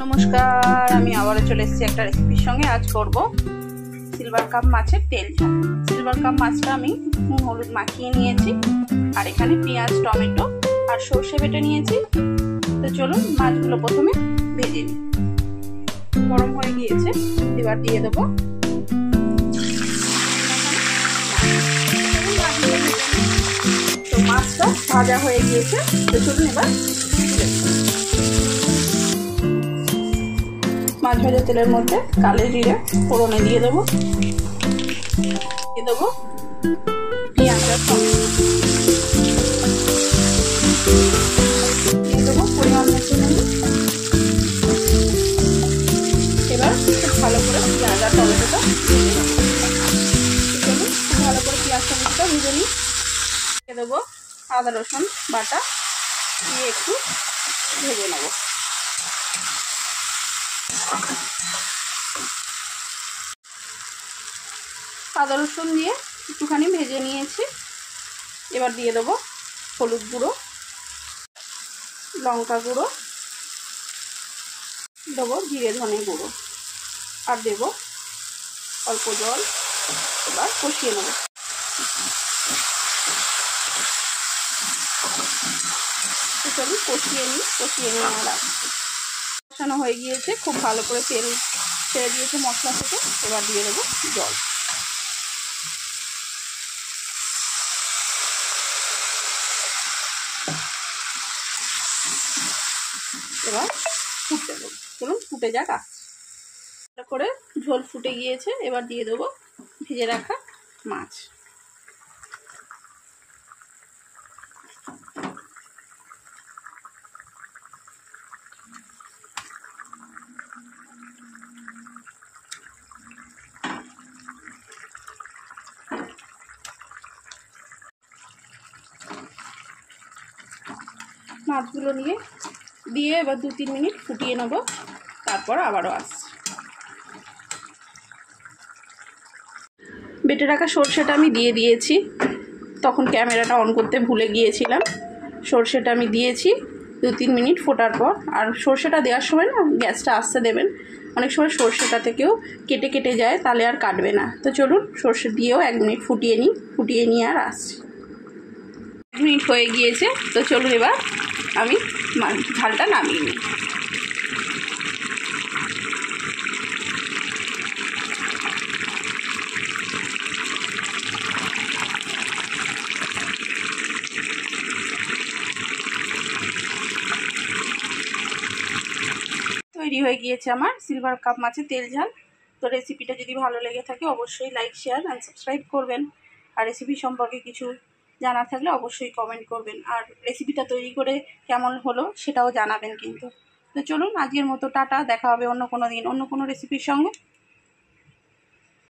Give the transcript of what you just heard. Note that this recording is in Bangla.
নমস্কার, আমি আবারও চলে এসেছি একটা রেসিপির সঙ্গে। আজ করব সিলভার কাপ মাছের তেল ঝাল। সিলভার কাপ মাছটা আমি নুন হলুদ মাখিয়ে নিয়েছি, আর এখানে পেঁয়াজ টমেটো আর সর্ষে বেটে নিয়েছি। তো চলুন মাছগুলো প্রথমে ভেজে নিই। গরম হয়ে গিয়েছে, এবার দিয়ে দেবো তো মাছটা ভাজা হয়ে গিয়েছে। তো চলুন এবার মাছ ভাজা তেলের মধ্যে কালো জিরে ফোড়নে দিয়ে দেবো পেঁয়াজ আর টমেটো দিয়ে দেবো পরিমাণ মতো নুন। এবার খুব ভালো করে পেঁয়াজ আর টমেটোটা ভেজে নেব। খুব ভালো করে পেঁয়াজ টমেটোটা ভেজে নিই। দিয়ে দেবো আদা রসুন বাটা, দিয়ে একটু ভেজে নেব। আদা রসুন দিয়ে একটুখানি ভেজে নিয়েছি। এবার দিয়ে দেবো হলুদ গুঁড়ো, লঙ্কা গুঁড়ো, দেবো জিরে ধনে গুঁড়ো, আর দেবো অল্প জল। এবার কষিয়ে নেব। কষিয়ে নিয়ে আর কষানো হয়ে গিয়েছে, খুব ভালো করে তেল ছেড়ে দিয়েছে মশলা থেকে। এবার দিয়ে দেবো জল। এবার ফুটতে দেবো। চলুন ফুটে যাক। আসছে করে ঝোল ফুটে গিয়েছে, এবার দিয়ে দেবো ভেজে রাখা মাছ। মাছগুলো দিয়ে এবার 2-3 মিনিট ফুটিয়ে নেব, তারপর আবারও আসছি। বেটে রাখা সর্ষেটা আমি দিয়ে দিয়েছি, তখন ক্যামেরাটা অন করতে ভুলে গিয়েছিলাম। সর্ষেটা আমি দিয়েছি 2-3 মিনিট ফোটার পর। আর সর্ষেটা দেওয়ার সময় না গ্যাসটা আস্তে দেবেন, অনেক সময় সর্ষেটা থেকেও কেটে যায়, তাহলে আর কাটবে না। তো চলুন সর্ষে দিয়েও 1 মিনিট ফুটিয়ে নিয়ে আর আসছি। 1 মিনিট হয়ে গিয়েছে। তো চলুন এবার আমি ঝালটা নামিয়ে নিই। তৈরি হয়ে গিয়েছে আমার সিলভার কাপ মাছের তেল ঝাল। তো রেসিপিটা যদি ভালো লেগে থাকে অবশ্যই লাইক শেয়ার অ্যান্ড সাবস্ক্রাইব করবেন। আর রেসিপি সম্পর্কে কিছু জানার থাকলে অবশ্যই কমেন্ট করবেন। আর রেসিপিটা তৈরি করে কেমন হলো সেটাও জানাবেন কিন্তু। তো চলুন আজকের মতো টাটা, দেখা হবে অন্য কোনো দিন অন্য কোনো রেসিপির সঙ্গে।